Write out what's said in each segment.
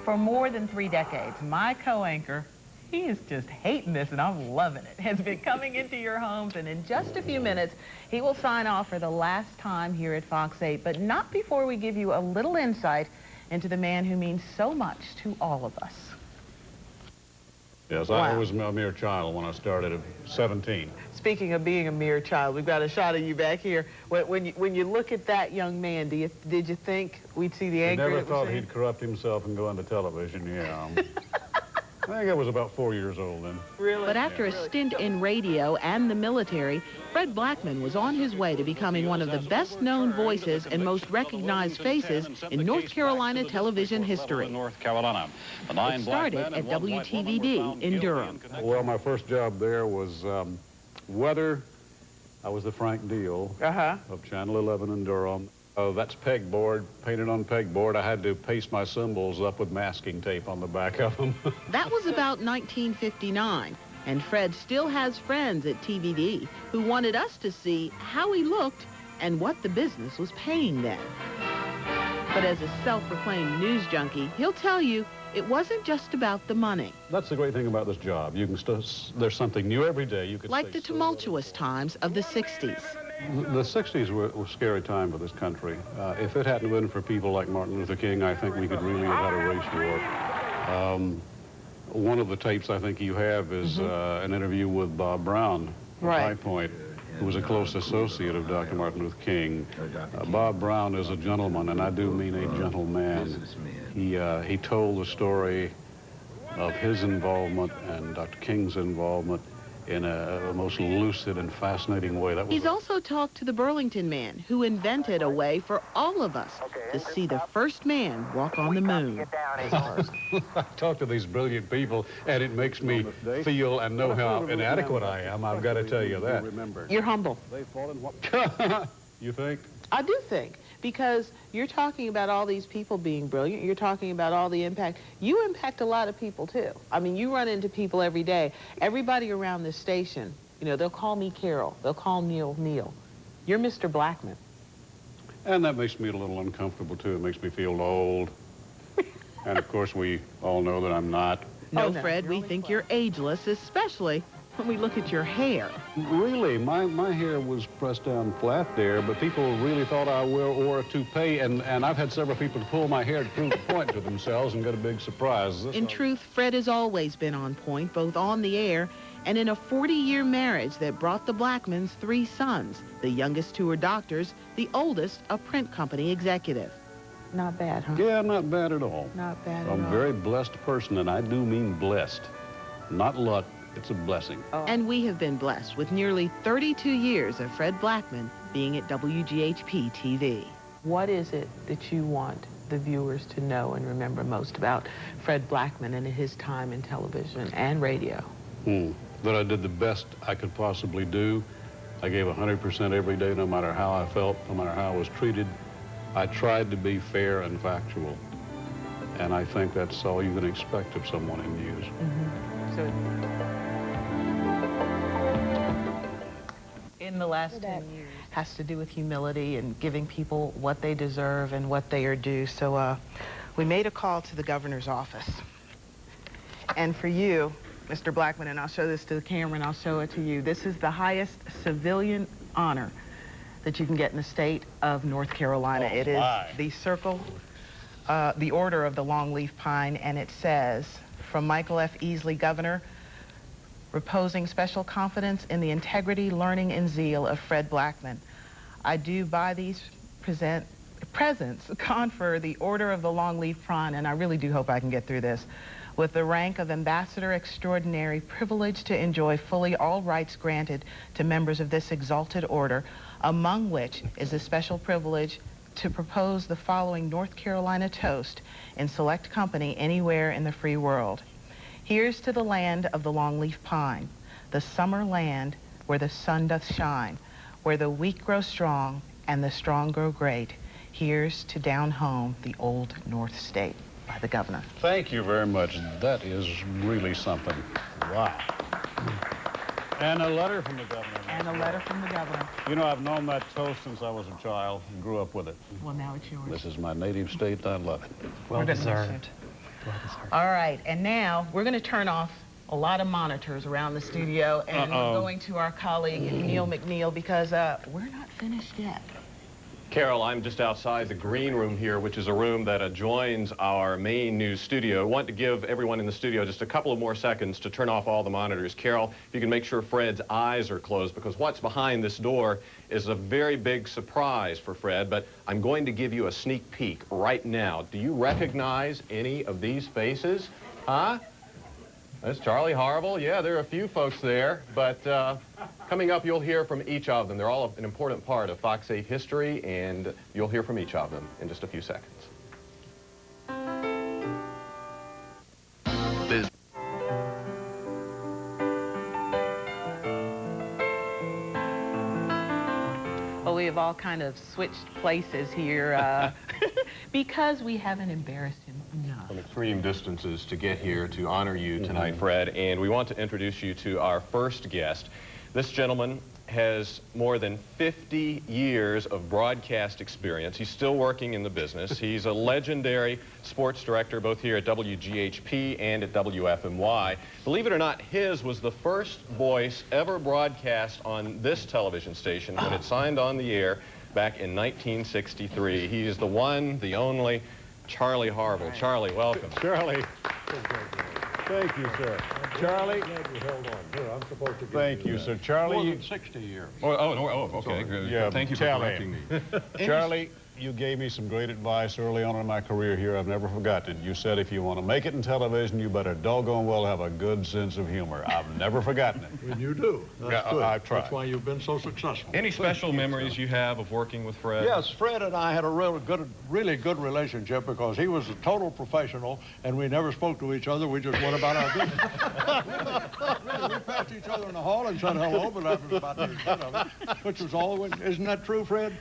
For more than 3 decades, my co-anchor, he is just hating this and I'm loving it, has been coming into your homes, and in just a few minutes, he will sign off for the last time here at Fox 8, but not before we give you a little insight into the man who means so much to all of us. Yes, I was a mere child when I started at 17. Speaking of being a mere child, we've got a shot of you back here. When you look at that young man, did you think we'd see the anchor? I never thought he'd corrupt himself and go into television, yeah. I think I was about 4 years old then. Really? But after a stint in radio and the military, Fred Blackman was on his way to becoming one of the best-known voices and most recognized faces in North Carolina television history. It started at WTVD in Durham. Well, my first job there was weather. I was the Frank Deal of Channel 11 in Durham. That's pegboard, painted on pegboard. I had to paste my symbols up with masking tape on the back of them. That was about 1959, and Fred still has friends at TVD who wanted us to see how he looked and what the business was paying them. But as a self-proclaimed news junkie, he'll tell you it wasn't just about the money. That's the great thing about this job. You can there's something new every day. You could like the tumultuous times of the 60s. The 60s were a scary time for this country. If it hadn't been for people like Martin Luther King, I think we could really have had a race war. One of the tapes I think you have is an interview with Bob Brown of High Point, who was a close associate of Dr. Martin Luther King. Bob Brown is a gentleman, and I do mean a gentleman. He told the story of his involvement and Dr. King's involvement in a most lucid and fascinating way. He's also talked to the Burlington man who invented a way for all of us to see the first man walk on the moon. I talk to these brilliant people, and it makes me feel and know how inadequate I am. I've got to tell you that. You're humble. You think? I do think, because you're talking about all these people being brilliant. You're talking about all the impact. You impact a lot of people, too. I mean, you run into people every day. Everybody around this station, you know, they'll call me Carol. They'll call Neil. You're Mr. Blackman. And that makes me a little uncomfortable, too. It makes me feel old. And, of course, we all know that I'm not. No, Fred, we think you're ageless, especially when we look at your hair. Really, my hair was pressed down flat there, but people really thought I wore a toupee, and I've had several people pull my hair to prove a point to themselves and get a big surprise. In truth, Fred has always been on point, both on the air and in a 40-year marriage that brought the Blackmans 3 sons, the youngest 2 are doctors, the oldest a print company executive. Not bad, huh? Yeah, not bad at all. Not bad at all. I'm a very blessed person, and I do mean blessed, not luck. It's a blessing. And we have been blessed with nearly 32 years of Fred Blackman being at WGHP TV. What is it that you want the viewers to know and remember most about Fred Blackman and his time in television and radio? That I did the best I could possibly do. I gave 100% every day, no matter how I felt, no matter how I was treated. I tried to be fair and factual. And I think that's all you can expect of someone in news. In the last 10 years has to do with humility and giving people what they deserve and what they are due. So we made a call to the governor's office. And for you, Mr. Blackman, and I'll show this to the camera and I'll show it to you, this is the highest civilian honor that you can get in the state of North Carolina. It is the Circle, the Order of the Longleaf Pine, and it says, from Michael F. Easley, Governor, reposing special confidence in the integrity, learning, and zeal of Fred Blackman. I do by these presents confer the Order of the Longleaf Pine, and I really do hope I can get through this, with the rank of Ambassador Extraordinary, privileged to enjoy fully all rights granted to members of this exalted order, among which is a special privilege to propose the following North Carolina toast in select company anywhere in the free world. Here's to the land of the longleaf pine, the summer land where the sun doth shine, where the weak grow strong and the strong grow great. Here's to down home, the old North State, by the governor. Thank you very much. That is really something. Wow. And a letter from the governor. And a letter from the governor. You know, I've known that toast since I was a child and grew up with it. Well, now it's yours. This is my native state. I love it. Well deserved. All right, and now we're going to turn off a lot of monitors around the studio, and we're going to our colleague Neil McNeil because we're not finished yet. Carol, I'm just outside the green room here, which is a room that adjoins our main news studio. I want to give everyone in the studio just a couple of more seconds to turn off all the monitors. Carol, if you can make sure Fred's eyes are closed, because what's behind this door is a very big surprise for Fred, but I'm going to give you a sneak peek right now. Do you recognize any of these faces? Huh? That's Charlie Harville. Yeah, there are a few folks there, but coming up, you'll hear from each of them. They're all an important part of Fox 8 history, and you'll hear from each of them in just a few seconds. Well, we have all kind of switched places here because we haven't embarrassed him enough. From extreme distances to get here to honor you tonight, Fred, and we want to introduce you to our first guest. This gentleman has more than 50 years of broadcast experience. He's still working in the business. He's a legendary sports director both here at WGHP and at WFMY. Believe it or not, his was the first voice ever broadcast on this television station when it signed on the air back in 1963. He is the one, the only, Charlie Harville. Charlie, welcome. Charlie. Thank you, sir. Charlie. Hold on. Here, I'm supposed to give Thank you, sir. Charlie. More than 60 years. Okay. Yeah, Thank you for correcting me. Charlie, you gave me some great advice early on in my career here. I've never forgotten it. You said if you want to make it in television, you better doggone well have a good sense of humor. I've never forgotten it. And you do. That's Yeah, good. I've tried. That's why you've been so successful. Any special memories you have of working with Fred? Yes, Fred and I had a really good relationship because he was a total professional and we never spoke to each other. We just went about our business. Really, we passed each other in the hall and said hello, but that was about the extent of it, which was always, isn't that true, Fred?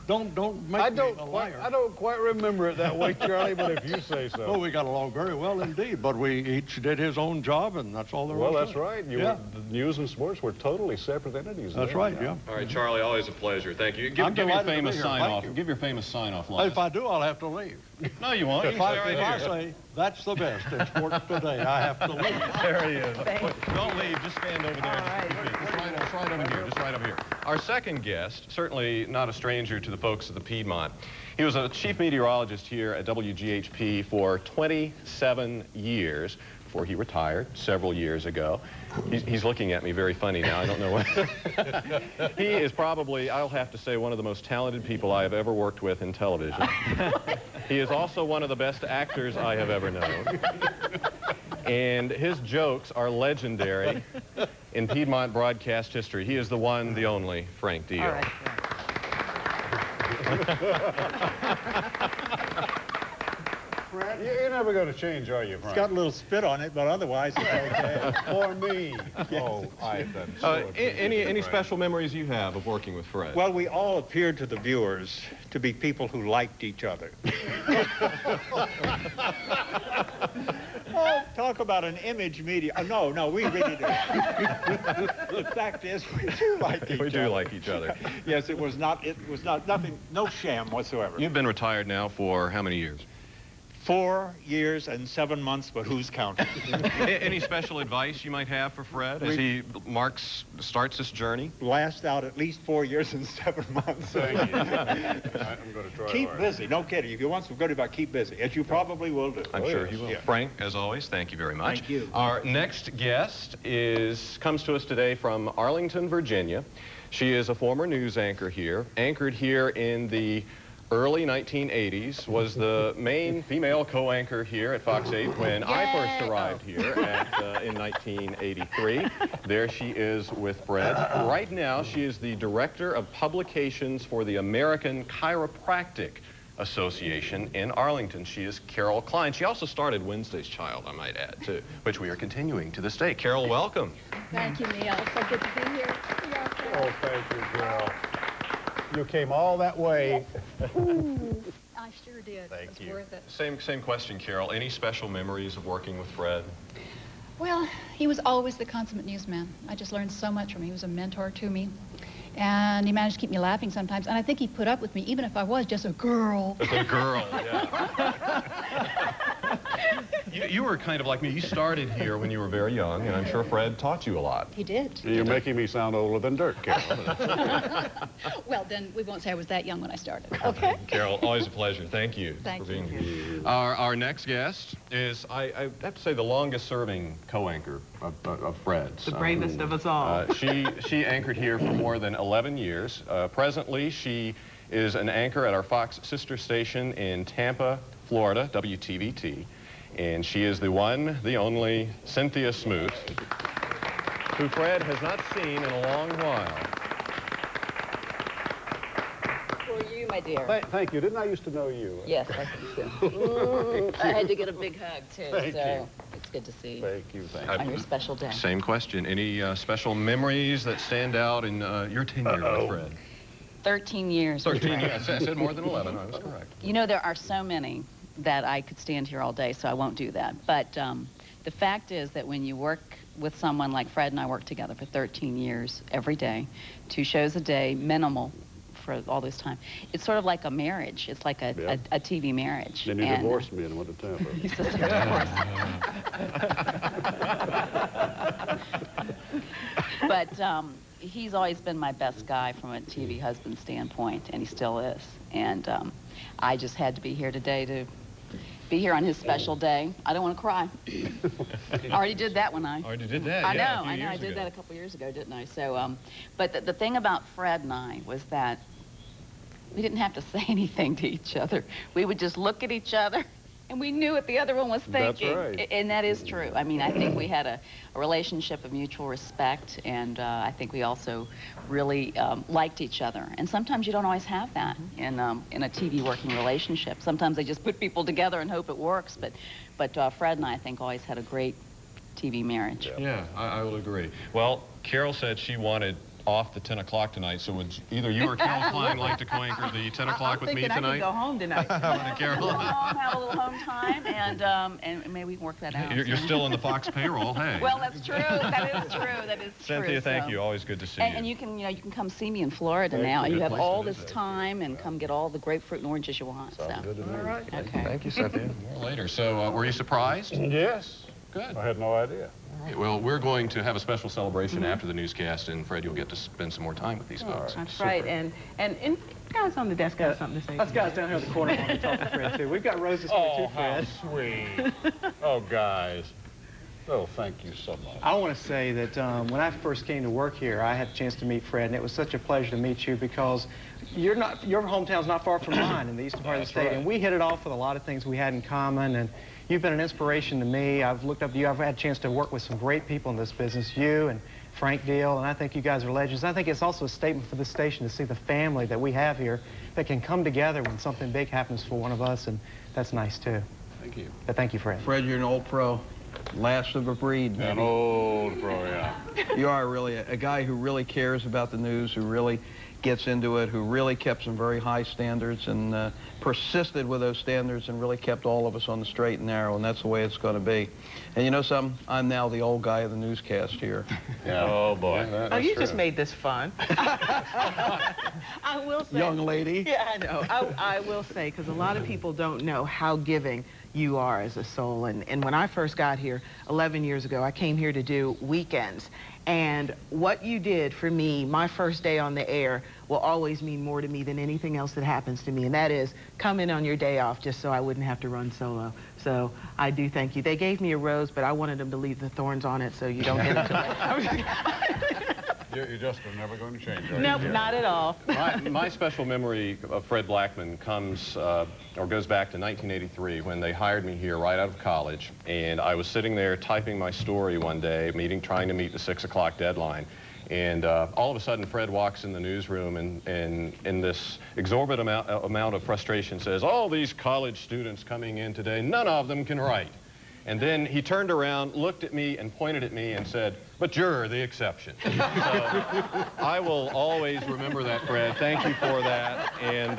Don't make me a liar. I don't quite remember it that way, Charlie, but if you say so. Oh, we got along very well indeed, but we each did his own job, and that's all there was. Well, that's to it. right. Yeah. The news and sports were totally separate entities. That's right, yeah. All right, Charlie, always a pleasure. Thank you. Give I'm your delighted to be famous here. sign-off. Thank you. Give your famous sign-off line. If I do, I'll have to leave. No, you won't. If I say, that's the best in sports today, I have to leave. There he is. Don't leave. Just stand over there. All right. Just right over here. Just right over here. Our second guest, certainly not a stranger to the folks at the Piedmont. He was a chief meteorologist here at WGHP for 27 years before he retired several years ago. He's looking at me very funny now. I don't know what. He is probably, I'll have to say, one of the most talented people I have ever worked with in television. He is also one of the best actors I have ever known. And his jokes are legendary in Piedmont broadcast history. He is the one, the only, Frank Deal. All right. You're never going to change, are you, Frank? It's got a little spit on it, but otherwise it's okay. For me. Oh, I've done so Any special memories you have of working with Fred? Well, we all appeared to the viewers to be people who liked each other. Oh, talk about an image media. No, we really do. The fact is, we do like each other. We do like each other. Yes, it was not nothing, no sham whatsoever. You've been retired now for how many years? 4 years and 7 months, but who's counting? Any special advice you might have for Fred as he starts this journey? Last out at least 4 years and 7 months. Thank you. I'm going to try Keep hard. busy. No kidding. If you want some good advice, keep busy, as you probably will do. I'm sure he will. Yeah. Frank, as always, thank you very much. Thank you. Our next guest comes to us today from Arlington, Virginia. She is a former news anchor here, anchored here in the early 1980s, was the main female co-anchor here at Fox 8 when I first arrived here in 1983. There she is with Fred. Right now, she is the Director of Publications for the American Chiropractic Association in Arlington. She is Carol Klein. She also started Wednesday's Child, I might add, too, which we are continuing to this day. Carol, welcome. Thank you, Neil. It's so good to be here. Oh, thank you, Carol. You came all that way. Ooh, I sure did. Thank it was you. worth it. Same question, Carol. Any special memories of working with Fred? Well, he was always the consummate newsman. I just learned so much from him. He was a mentor to me. And he managed to keep me laughing sometimes. And I think he put up with me, even if I was just a girl. Just a girl, yeah. you were kind of like me. You started here when you were very young, and I'm sure Fred taught you a lot. He did. You're making me sound older than dirt, Carol. Well, then we won't say I was that young when I started. Okay. Carol, always a pleasure. Thank you Thank for being you. here. Our next guest is, I have to say, the longest-serving co-anchor of Fred's. The bravest of us all. She anchored here for more than 11 years. Presently, she is an anchor at our Fox sister station in Tampa, Florida, WTVT. And she is the one, the only Cynthia Smoot, who Fred has not seen in a long while. For you, my dear. Thank you. Didn't I used to know you? Yes, I think so. I had to get a big hug, too, Thank so you. it's good to see you Thank you. Thank on your special day. Same question. Any special memories that stand out in your tenure with Fred? 13 years. 13 years. I said more than 11. I was correct. You know, there are so many that I could stand here all day, so I won't do that. But the fact is that when you work with someone like Fred and I worked together for 13 years, every day, 2 shows a day, minimal for all this time, it's sort of like a marriage. It's like a TV marriage. Then you divorced me and went to Tampa. But he's always been my best guy from a TV husband standpoint, and he still is. And I just had to be here today to be here on his special day. I don't want to cry. I already did that when I... Already did that, I yeah, know, I did that a couple years ago, didn't I? So, but the thing about Fred and I was that we didn't have to say anything to each other. We would just look at each other, and we knew what the other one was thinking. That's right. And that is true. I mean, I think we had a relationship of mutual respect, and I think we also really liked each other. And sometimes you don't always have that in a TV working relationship. Sometimes they just put people together and hope it works. But Fred and I think, always had a great TV marriage. Yeah, I will agree. Well, Carol said she wanted off the 10 o'clock tonight, so would either you or Carol Klein like to co-anchor the 10 o'clock with me tonight? I could go home tonight. Carol. Go home, have a little home time, and maybe we can work that out. You're still in the Fox payroll, hey. Well, that's true. That is true. That is true. Cynthia, thank you. Always good to see you. And you can, you can come see me in Florida now. You have all this time, and come get all the grapefruit and oranges you want. So. Good to me. All right. Okay. Thank you, Cynthia. More later. So, were you surprised? Yes. Good. I had no idea. All right. Well, we're going to have a special celebration after the newscast, and Fred, you'll get to spend some more time with these folks. That's right. And guys on the desk have something to say. Us guys down here in the corner want to talk to Fred, too. We've got roses for you, too, Fred. Sweet. Oh, guys. Oh, thank you so much. I want to say that when I first came to work here, I had a chance to meet Fred, and it was such a pleasure to meet you because your hometown's not far from mine in the eastern part of the state, right. and we hit it off with a lot of things we had in common, and you've been an inspiration to me. I've looked up to you. I've had a chance to work with some great people in this business, you and Frank Deal, and I think you guys are legends. I think it's also a statement for this station to see the family that we have here that can come together when something big happens for one of us, and that's nice, too. Thank you. But thank you, Fred. Fred, you're an old pro. Last of a breed, maybe. An old pro, yeah. You are really a guy who really cares about the news, who really gets into it, who really kept some very high standards and persisted with those standards and really kept all of us on the straight and narrow, and that's the way it's going to be. And you know something? I'm now the old guy of the newscast here. Yeah. Oh, boy. Oh, you just made this fun. I will say. Young lady. Yeah, I know. I will say, because a lot of people don't know how giving you are as a soul. And when I first got here 11 years ago, I came here to do weekends. And what you did for me, my first day on the air, will always mean more to me than anything else that happens to me. And that is come in on your day off just so I wouldn't have to run solo. So I do thank you. They gave me a rose, but I wanted them to leave the thorns on it so you don't get into it. You're just never going to change, right? Nope, not at all. My special memory of Fred Blackman comes, or goes back to 1983 when they hired me here right out of college. And I was sitting there typing my story one day, trying to meet the 6 o'clock deadline. And all of a sudden, Fred walks in the newsroom and in this exorbitant amount of frustration says, all these college students coming in today, none of them can write. And then he turned around, looked at me, and pointed at me and said, But you're the exception. So I will always remember that, Fred. Thank you for that. And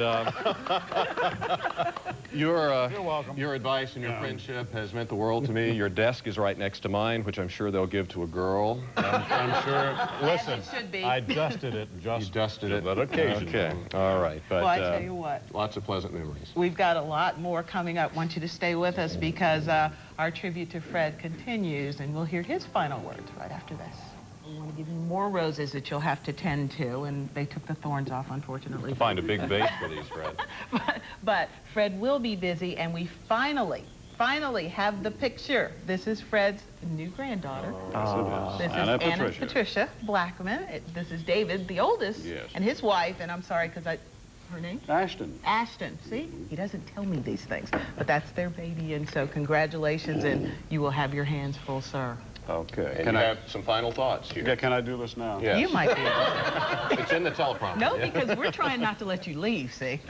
you're welcome. Your advice and your friendship has meant the world to me. Your desk is right next to mine, which I'm sure they'll give to a girl. I'm sure. Listen, it should be. I dusted it just. You dusted it. That occasion. Okay. All right. But well, I tell you what. Lots of pleasant memories. We've got a lot more coming up. I want you to stay with us because our tribute to Fred continues, and we'll hear his final words right after this. We want to give you more roses that you'll have to tend to, and they took the thorns off, unfortunately. Find a big vase for these, Fred. but Fred will be busy, and we finally have the picture. This is Fred's new granddaughter. This is Anna Patricia Blackman. This is David, the oldest, and his wife, and I'm sorry because her name? Ashton. Ashton. See? He doesn't tell me these things, but that's their baby, and so congratulations, and you will have your hands full, sir. Okay. And can I have some final thoughts here? Yeah, can I do this now? Yes. You might be able to. It's in the teleprompter. No, because we're trying not to let you leave, see?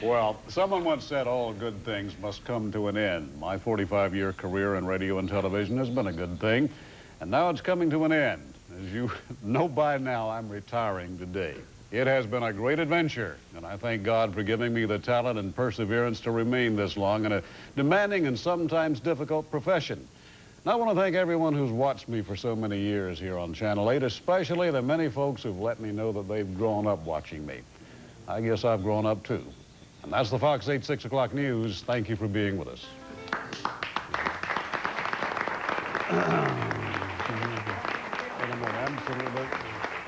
Well, someone once said all good things must come to an end. My 45-year career in radio and television has been a good thing, and now it's coming to an end. As you know by now, I'm retiring today. It has been a great adventure, and I thank God for giving me the talent and perseverance to remain this long in a demanding and sometimes difficult profession. And I want to thank everyone who's watched me for so many years here on Channel 8, especially the many folks who've let me know that they've grown up watching me. I guess I've grown up too. And that's the Fox 8 6 o'clock news. Thank you for being with us.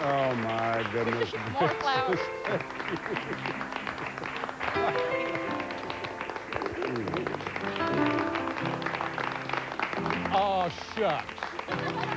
Oh, my goodness. More flowers. Oh, shucks.